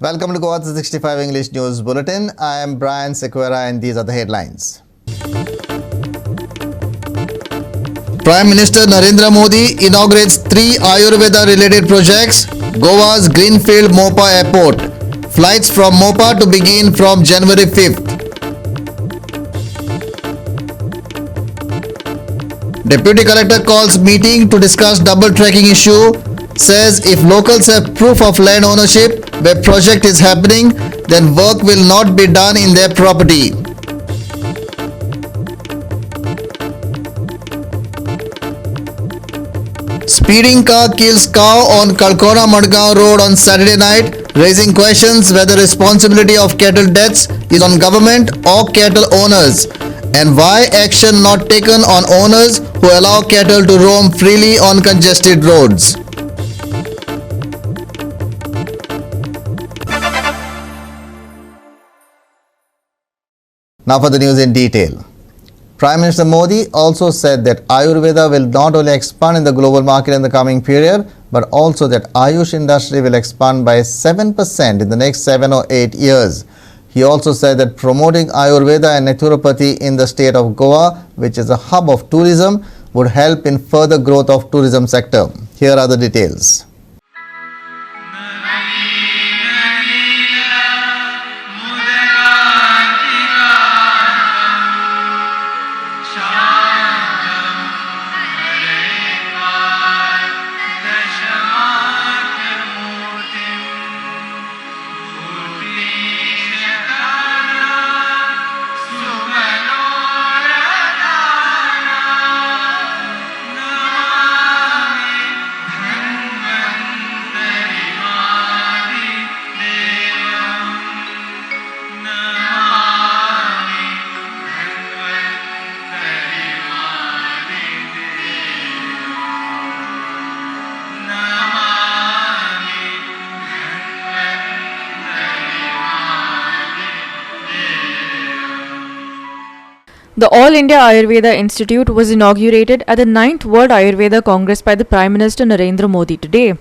Welcome to GOA365 English News Bulletin. I am Brian Sequeira and these are the headlines. Prime Minister Narendra Modi inaugurates 3 Ayurveda-related projects. Goa's Greenfield Mopa Airport. Flights from Mopa to begin from January 5th. Deputy Collector calls meeting to discuss double tracking issue. Says if locals have proof of land ownership where project is happening, then work will not be done in their property. Speeding car kills cow on Kalkona Madgaon Road on Saturday night, raising questions whether responsibility of cattle deaths is on government or cattle owners, and why action not taken on owners who allow cattle to roam freely on congested roads. Now for the news in detail. Prime Minister Modi also said that Ayurveda will not only expand in the global market in the coming period, but also that Ayush industry will expand by 7% in the next 7 or 8 years. He also said that promoting Ayurveda and naturopathy in the state of Goa, which is a hub of tourism, would help in further growth of tourism sector. Here are the details. The All India Ayurveda Institute was inaugurated at the 9th World Ayurveda Congress by the Prime Minister Narendra Modi today.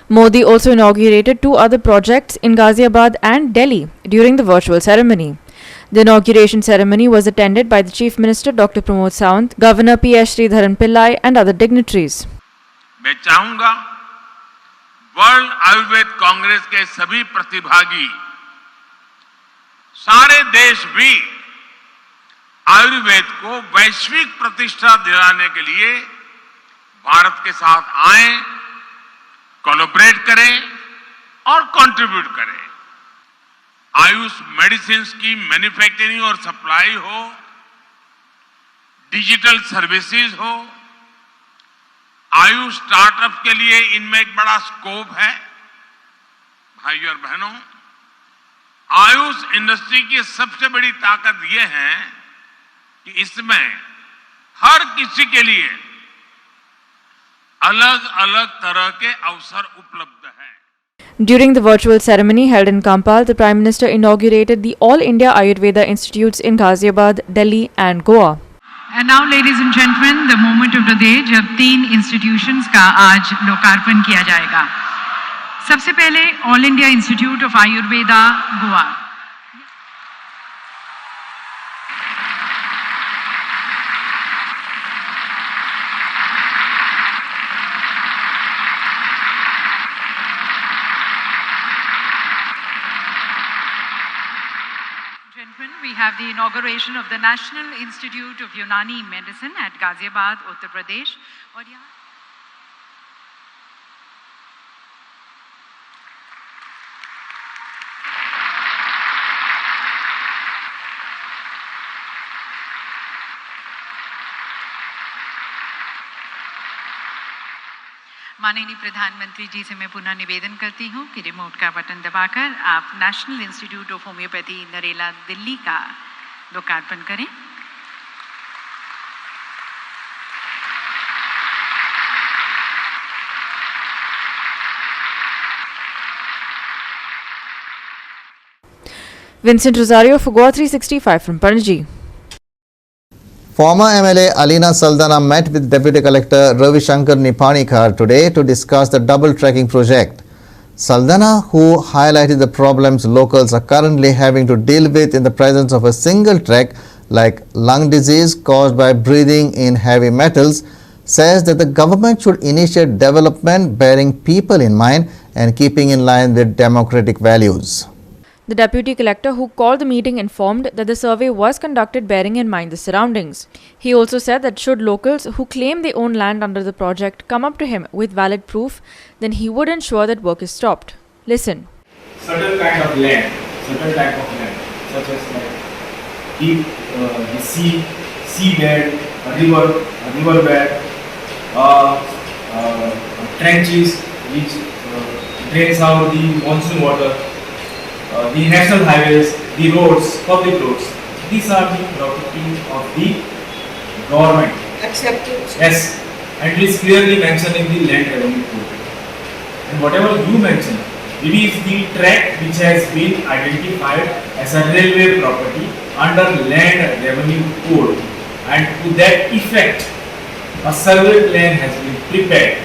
Modi also inaugurated 2 other projects in Ghaziabad and Delhi during the virtual ceremony. The inauguration ceremony was attended by the Chief Minister Dr. Pramod Sawant, Governor P.S. Sridharan Pillai and other dignitaries. मैं चाहूंगा world Ayurveda Congress के सभी प्रतिभागी सारे देश भी आयुर्वेद को वैश्विक प्रतिष्ठा दिलाने के लिए भारत के साथ आएं, कोलैबोरेट करें और कंट्रीब्यूट करें। आयुष मेडिसिन्स की मैन्युफैक्चरिंग और सप्लाई हो, डिजिटल सर्विसेज हो, आयुष स्टार्टअप के लिए इनमें एक बड़ा स्कोप है। भाइयों और बहनों, आयुष इंडस्ट्री की सबसे बड़ी ताकत यह है कि इसमें हर किसी के लिए अलग-अलग तरह के अवसर उपलब्ध हैं। During the virtual ceremony held in Kampal, the Prime Minister inaugurated the All India Ayurveda Institutes in Ghaziabad, Delhi and Goa. And now, ladies and gentlemen, the moment of the day जब 3 institutions का आज लोकार्पण किया जाएगा। सबसे पहले All India Institute of Ayurveda, Goa. We have the inauguration of the National Institute of Unani Medicine at Ghaziabad, Uttar Pradesh. माननीय प्रधानमंत्री जी से मैं पुनः निवेदन करती हूँ कि रिमोट का बटन दबाकर आप national institute of homeopathy Narela Delhi का लोकार्पण करें। Vincent Rosario for GOA365 from Panaji. Former MLA Alina Saldana met with Deputy Collector Ravi Shankar Nipanikar today to discuss the double tracking project. Saldana, who highlighted the problems locals are currently having to deal with in the presence of a single track like lung disease caused by breathing in heavy metals, says that the government should initiate development bearing people in mind and keeping in line with democratic values. The deputy collector who called the meeting informed that the survey was conducted bearing in mind the surroundings. He also said that should locals who claim they own land under the project come up to him with valid proof, then he would ensure that work is stopped. Listen. Certain kind of land, such as like deep, the seabed, a riverbed, trenches which drains out the monsoon water, the national highways, the roads, public roads. These are the property of the government. Accepted. Yes, and it is clearly mentioned in the land revenue code. And whatever you mentioned, it is the tract which has been identified as a railway property under land revenue code, and to that effect, a survey plan has been prepared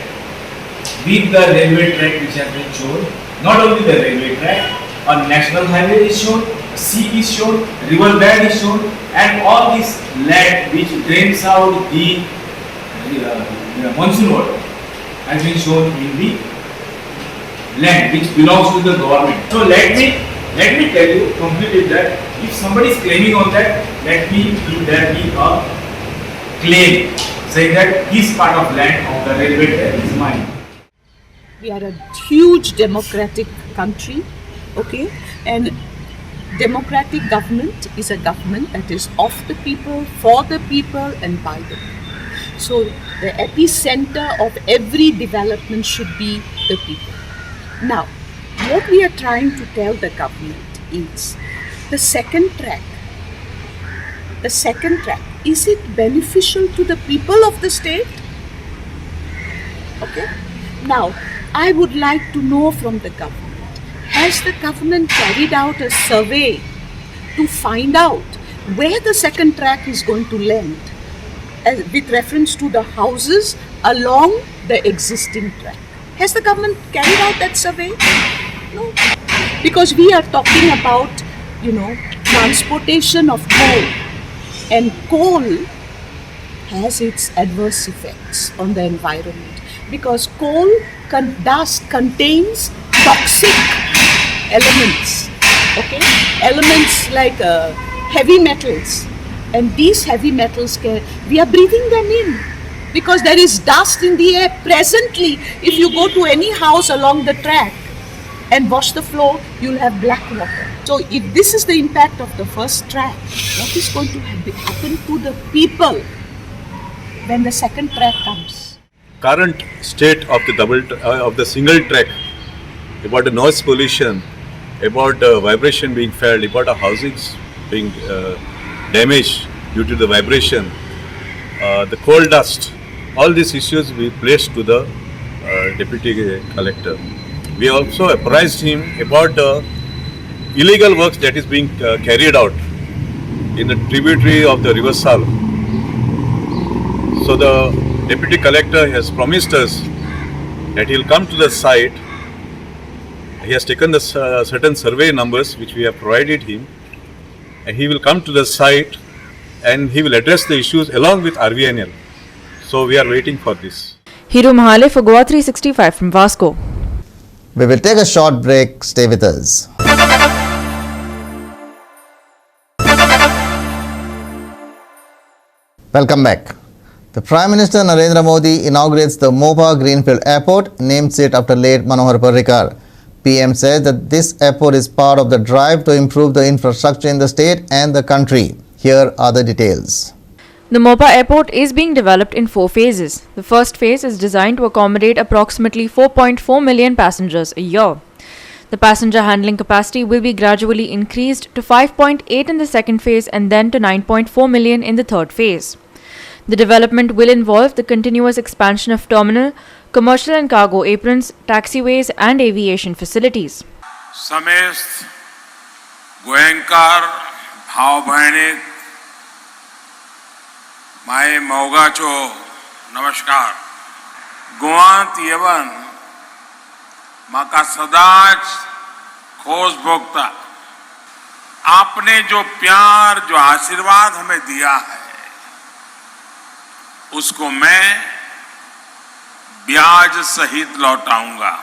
with the railway track which has been shown. Not only the railway track, a national highway is shown, a sea is shown, river bed is shown, and all this land which drains out the monsoon water has been shown in the land which belongs to the government. So let me tell you completely that if somebody is claiming on that, let there be a claim saying that this part of land of the railway track is mine. We are a huge democratic country, okay? And democratic government is a government that is of the people, for the people, and by the people. So the epicenter of every development should be the people. Now, what we are trying to tell the government is the second track, is it beneficial to the people of the state? Okay. Now, I would like to know from the government, has the government carried out a survey to find out where the second track is going to land with reference to the houses along the existing track? Has the government carried out that survey? No. Because we are talking about, transportation of coal. And coal has its adverse effects on the environment. Because coal dust contains toxic elements. Okay? Elements like heavy metals. And these heavy metals, we are breathing them in. Because there is dust in the air. Presently, if you go to any house along the track and wash the floor, you'll have black water. So if this is the impact of the first track, what is going to happen to the people when the second track comes? Current state of the single track, about the noise pollution, about vibration being felt, about the housings being damaged due to the vibration, the coal dust, all these issues we placed to the deputy collector. We also apprised him about the illegal works that is being carried out in the tributary of the River Sal. So the deputy collector has promised us that he will come to the site. He has taken the certain survey numbers which we have provided him, and he will come to the site and he will address the issues along with RVNL. So we are waiting for this. Hiru Mahale for GOA365 from Vasco. We will take a short break. Stay with us. Welcome back. The Prime Minister Narendra Modi inaugurates the Mopa Greenfield Airport, named it after late Manohar Parrikar. PM says that this airport is part of the drive to improve the infrastructure in the state and the country. Here are the details. The Mopa Airport is being developed in 4 phases. The first phase is designed to accommodate approximately 4.4 million passengers a year. The passenger handling capacity will be gradually increased to 5.8 in the second phase and then to 9.4 million in the third phase. The development will involve the continuous expansion of terminal, commercial and cargo aprons, taxiways and aviation facilities. समेस्त गोयंकार भाव भैणिक my मौगाचो नमस्कार. गोवांत येवन माका सदाच खोज भोगता। आपने जो प्यार, जो आशीर्वाद हमें दिया है, उसको मैं ब्याज सहित लौटाऊंगा।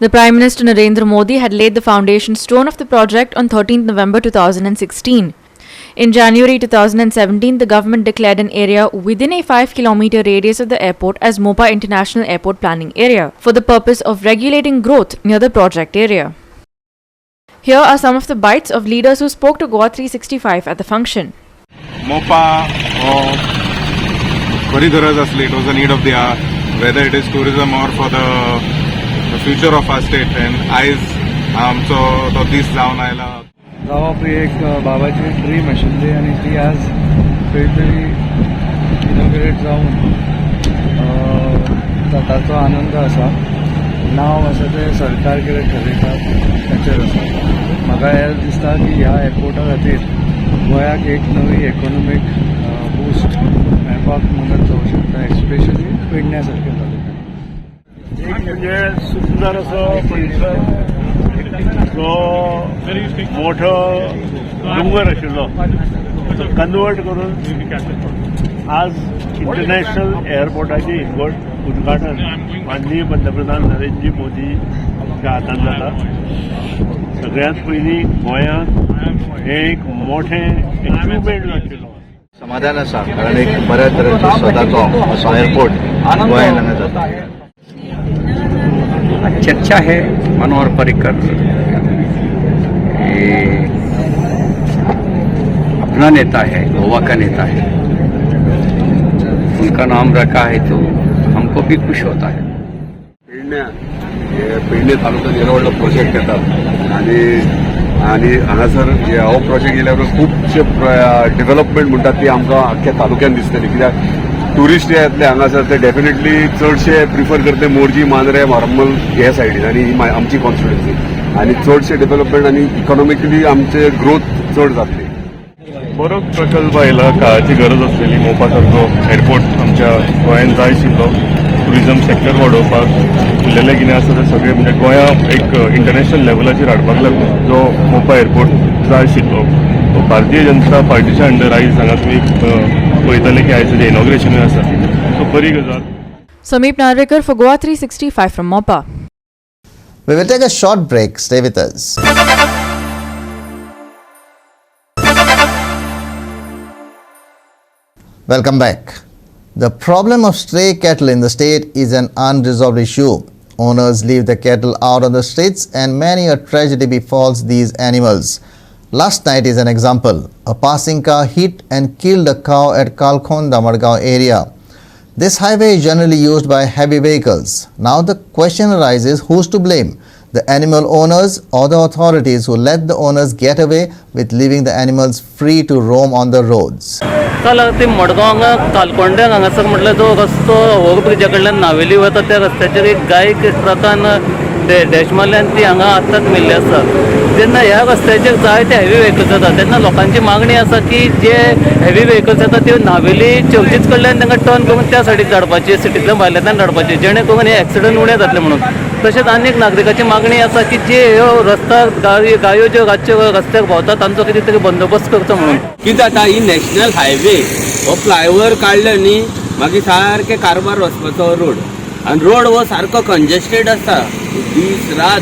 The Prime Minister Narendra Modi had laid the foundation stone of the project on 13th November 2016. In January 2017, the government declared an area within a 5-kilometer radius of the airport as Mopa International Airport Planning Area for the purpose of regulating growth near the project area. Here are some of the bites of leaders who spoke to GOA365 at the function. Mopa बरी गरज असली. It was a need of the hour, whether it is tourism or for the future of our state. And आयज आमचो तो दीस जावन आयला. गावात एक बाबाची ड्रीम आशिल्ली आनी ती आज खंय तरी इनॉग्रेट जावन ताचो आनंद आसा. नांव आसा तें सरकार कितें ठरयता ताचेर आसा. म्हाका हें दिसता की ह्या एअरपोर्टा खातीर गोंयाक एक नवी इकॉनॉमीक बूस्ट मेळपाक मदत जावंक शकता, एक्स्पेशली पेडण्या सारक्या तालुक्यात. एक म्हणजे सुंदर असो परिसर जो मोठो डोंगर आशिल्लो तो कन्वर्ट करून आज इंटरनॅशनल एअरपोर्टाचे उद्घाटन माननीय पंतप्रधान नरेंद्रजी मोदी ह्या हातान जाता. सगळ्यांत पयलीं गोंयांत हे एक मोठें अचिवमेंट आशिल्लो. समाधान आसा कारण एक बऱ्या तरेचो स्वताचो असो एअरपोर्ट गोंयांत हांगा जाता. चर्चा है मनोहर पर्रिकर अपना नेता है, गोवा का नेता है, उनका नाम रखा है तो हमको भी खुश होता है. पेडणे तालुक्यात येलो व्हडलो प्रोजेक्ट येतात आणि हांगासर हो प्रोजेक्ट येयल्या खुबशे डेव्हलपमेंट म्हणटात ती आमकां आख्ख्या तालुक्यान दिसतली. कित्याक टुरिस्ट जे येतले हांगासर ते डेफिनेटली चडशे प्रिफर करते मोरजी, मांद्रे, मार्मल हे सायडीन आनी ही आमची कॉन्स्टिट्युएन्सी आनी चडशे डेव्हलपमेंट आनी इकॉनॉमिकली आमचे ग्रोथ चड जातली. बरो प्रकल्प आयला. काळाची गरज असलेली मोपा सारको एअरपोर्ट आमच्या गोंयांत जाय आशिल्लो. टुरिझम सेक्टर वाडोवपाक उरलेलें कितें आसा तें सगळें म्हणजे गोंया एक इंटरनॅशनल लेवलाचेर हाडपाक लागून जो मोपा एअरपोर्ट जाय आशिल्लो तो भारतीय जनता पार्टीच्या अंडर आयज हांगा तुमी पळयतले की आयज तेजें इनॉग्रेशनूय आसा. सो बरी गजाल. Sameep Narvekar for GOA365 from Mopa. We will take a short break. Stay with us. Welcome back. The problem of stray cattle in the state is an unresolved issue. Owners leave the cattle out on the streets and many a tragedy befalls these animals. Last night is an example. A passing car hit and killed a cow at Kalkhonda Madgaon area. This highway is generally used by heavy vehicles. Now the question arises, who's to blame? The animal owners or the authorities who let the owners get away with leaving the animals free to roam on the roads? काल ते मडगांव कालकोंड्याक हांगासर म्हटल्यार जो रस्तो ओव्हरब्रिजा कडल्यान नावेली वता त्या रस्त्याचेर एक गायक ट्रकान डॅशमाल्यान ती हांगा आत्ताच मेल्ली आसा. जेन्ना ह्या रस्त्याचेर जायते हेवी व्हेकल्स येता तेन्ना लोकांची मागणी आसा की जे हेवी व्हेकल्स येता त्यो नावेली चर्चीच कडल्यान तांकां टर्न करून त्या सायडीक धाडपाची, सिटींतल्यान भायल्यातल्यान धाडपाची, जेणे करून हे एक्सिडंट उणे जातले म्हणून. तशेंच आनी एक नागरिकाची मागणी आसा की जे ह्यो रस्त्यार गायो ज्यो रातच्यो रस्त्यार भोंवतात तांचो कितें तरी बंदोबस्त करचो म्हणून. कितें जाता ही नॅशनल हायवे हो फ्लायओव्हर काडलो न्ही मागीर सारके कारवार वचपाचो रोड आनी रोड हो सारको कंजेस्टेड आसता दीस रात.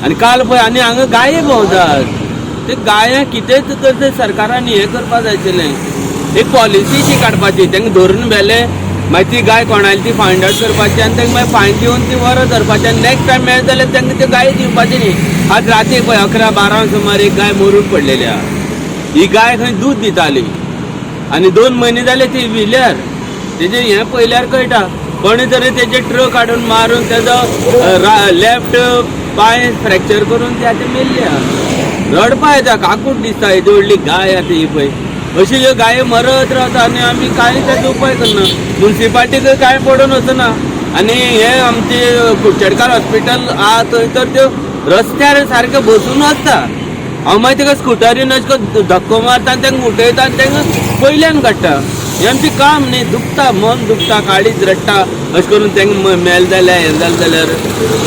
आनी काल पळय आनी हांगा गाये भोंवतात ते गायांक कितेंच तर ते सरकारान हें करपा जाय आशिल्लें एक पॉलिसी शी काडपाची तांकां धरून बेले मागीर ती गाय कोणाली ती फायंड आउट करपाची आनी तांकां मागीर फायन दिवन ती वरां धरपाची आनी नॅक्स्ट टायम मेळत जाल्यार तांकां त्यो गाय दिवपाची न्ही. आज राती पळय 11-12 सुमार एक गाय मरून पडलेली आहा. ही गाय खंय दूद दिताली आनी 2 म्हयने जाले ती विल्यार तेजें हें पयल्यार कळटा कोणी तरी तेजे ट्रक हाडून मारून तेजो लेफ्ट पांय फ्रॅक्चर करून ती आतां मेल्ली आहा. रडपा येता काकूट दिसता येदी व्हडली गाय आतां ही पळय. अशी ह्यो गायो मरत रावता आनी आमी कांय तेजो उपाय करना. म्युन्सिपाल्टीक कांय पडून वचना आनी हे आमचे कुडचडकार हॉस्पिटल आहा थंय तर त्यो रस्त्यार सारके बसून आसता. हांव मागीर ताका स्कुटरीन अशें करून धक्को मारता आनी तांकां उठयता आनी तांकां पयल्यान काडटा. हें आमचें काम न्ही. दुखता मन दुखता काळीज रडटा अशें करून तांकां मेल जाल्यार हें जालें जाल्यार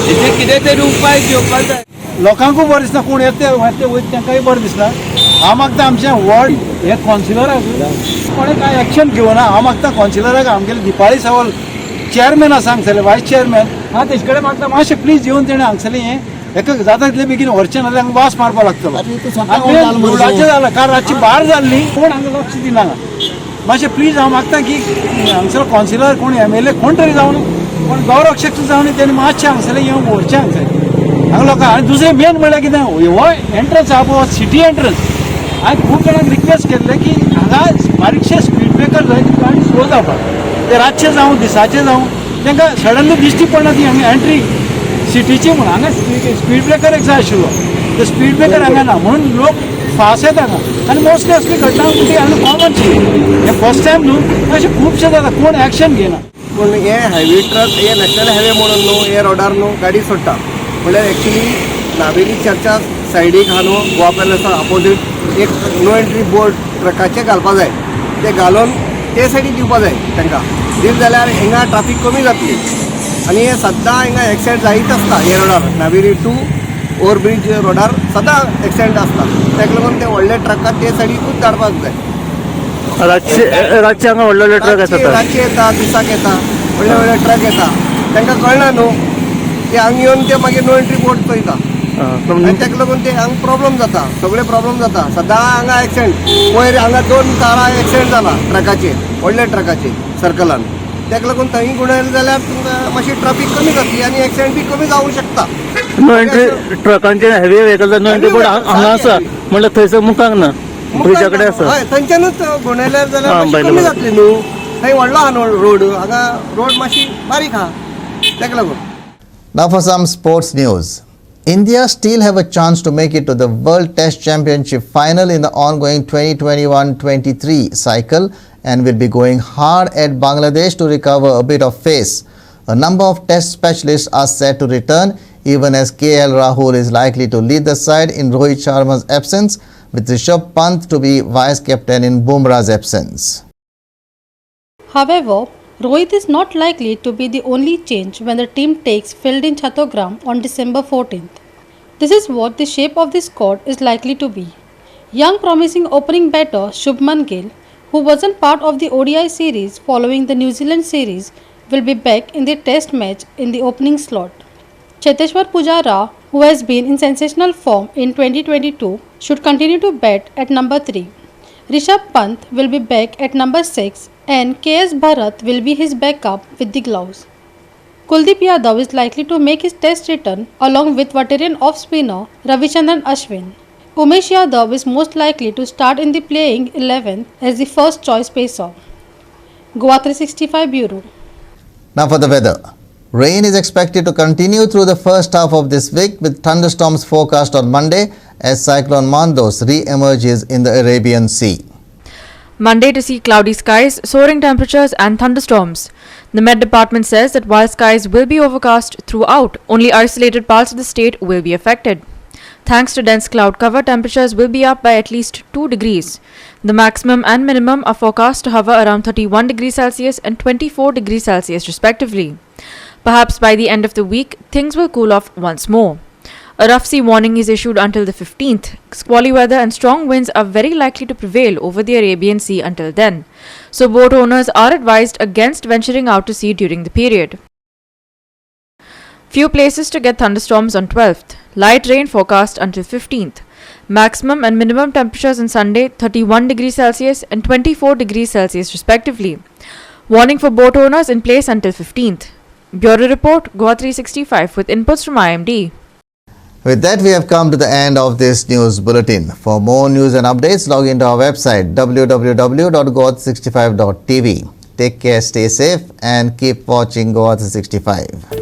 हेजें कितें तरी उपाय घेवपाक जाय. लोकांकूय बरें दिसना कोण येते वयता तांकांय बरें दिसना. हांव मागता आमच्या वॉर्ड हे कॉन्सिलराक कोणें कांय एक्शन घेवना. हांव मागता कॉन्सिलराक आमगेले दिपाळी सावल चेअरमॅन आसा हांगसरले वायस चेअरमॅन हांव तेजे कडेन मागता मातशें प्लीज येवन तेणें हांगसरलें हें एका जाता तितले बेगीन व्हरचें नाल्यार हांगा वास मारपा लागतलो. रोडाचें जालां काल रातची 12 जाल्ली कोण हांगा लक्ष दिना. मातशें प्लीज हांव मागता की हांगसर कॉन्सिलर कोण MLA कोण तरी जावन कोण गौरक्षक जावन तेणें मातशें हांगसरलें येवन व्हरचें हांगसर हांगा लोकांक. आनी दुसरें मेन म्हणल्यार कितें हो एंट्रन्स आहा पळय सिटी एंट्रन्स हांवें खूब जाणांक रिक्वेस्ट केल्लें की हांगा बारीकशे स्पीड ब्रेकर जाय ती गाडी स्लो जावपाक. ते रातचे जावं दिसाचे जावं तांकां सडनली दिश्टी पडना ती हांगा एंट्री सिटीची म्हणून हांगा स्पीड ब्रेकर एक जाय आशिल्लो. ते स्पीड ब्रेकर हांगा ना म्हणून लोक फास्ट येता हांगा आनी मोस्टली असली घटना म्हणजे हांगा कॉमन शी हे फर्स्ट टायम न्हू अशें खुबशे जाता कोण एक्शन घेना. पूण हे हेवी ट्रक हे नॅशनल हायवे म्हणून न्हू हे रोडार न्हू गाडी सोडटा म्हणल्यार एक्चुली नावेली चर्चा सायडीक आहा न्हू गोवा पॅलेसा अपोजीट एक नो एंट्री बोर्ड ट्रकाचे घालपा जाय. ते घालून ते सायडीक दिवपा जाय तांकां. दिले जाल्यार हिंगा ट्राफीक कमी जातली. आनी हे सद्दां हिंगा एक्सिडेंट जायत आसता हे रोडार नावेली टू ओवरब्रीज रोडार सदां एक्सिडेंट आसता. ताका लागून ते व्हडले ट्रकाक ते सायडीकूच धाडपाक जाय. रातचे हांगा व्हडले ट्रक येता रातचे येता दिसाक येता व्हडले व्हडले ट्रक येता तांकां कळना न्हू ते हांगा येवन ते मागीर नो एंट्री बोर्ड चोयता आनी ताका लागून ते हांगा प्रॉब्लम जाता सगळे प्रॉब्लम जाता. सदां हांगा एक्सिडेंट वयर हांगा 2 कारां एक्सिडेंट जाला ट्रकाचे व्हडले ट्रकाचे सर्कलान. ताका लागून थंय गुणयले जाल्यार तुमकां मातशी ट्राफीक कमी जातली आनी एक्सिडेंट बी कमी जावंक शकता. नो एंट्री ट्रकांचे heavy vehicles no entry board हांगा आसा म्हणल्यार थंयसर मुखांक ना ब्रिजा कडेन आसा. हय थंयच्यानूच गुणयल्यार जाल्यार कमी जातली न्हू. थंय व्हडलो आहा न्हू रोड हांगा रोड मातशी बारीक आहा ताका लागून. Now for some sports news. India still have a chance to make it to the World Test Championship final in the ongoing 2021-23 cycle and will be going hard at Bangladesh to recover a bit of face. A number of test specialists are set to return even as KL Rahul is likely to lead the side in Rohit Sharma's absence with Rishabh Pant to be vice captain in Bumrah's absence. However, Rohit is not likely to be the only change when the team takes field in Chattogram on December 14th. This is what the shape of the squad is likely to be. Young promising opening batter Shubman Gill, who wasn't part of the ODI series following the New Zealand series, will be back in the test match in the opening slot. Cheteshwar Pujara, who has been in sensational form in 2022, should continue to bat at number 3. Rishabh Pant will be back at number 6 and KS Bharat will be his backup with the gloves. Kuldeep Yadav is likely to make his test return along with veteran off-spinner Ravichandran Ashwin. Umesh Yadav is most likely to start in the playing 11 as the first choice pacer. GOA365 Bureau. Now for the weather. Rain is expected to continue through the first half of this week with thunderstorms forecast on Monday as Cyclone Mandos re-emerges in the Arabian Sea. Monday to see cloudy skies, soaring temperatures and thunderstorms. The Met Department says that while skies will be overcast throughout, only isolated parts of the state will be affected. Thanks to dense cloud cover, temperatures will be up by at least 2 degrees. The maximum and minimum are forecast to hover around 31 degrees Celsius and 24 degrees Celsius respectively. Perhaps by the end of the week, things will cool off once more. A rough sea warning is issued until the 15th. Squally weather and strong winds are very likely to prevail over the Arabian Sea until then. So boat owners are advised against venturing out to sea during the period. Few places to get thunderstorms on 12th. Light rain forecast until 15th. Maximum and minimum temperatures on Sunday 31 degrees Celsius and 24 degrees Celsius respectively. Warning for boat owners in place until 15th. Bureau Report, GOA365 with inputs from IMD. With that, we have come to the end of this news bulletin. For more news and updates, log into our website www.goa365.tv. Take care, stay safe, and keep watching GOA365.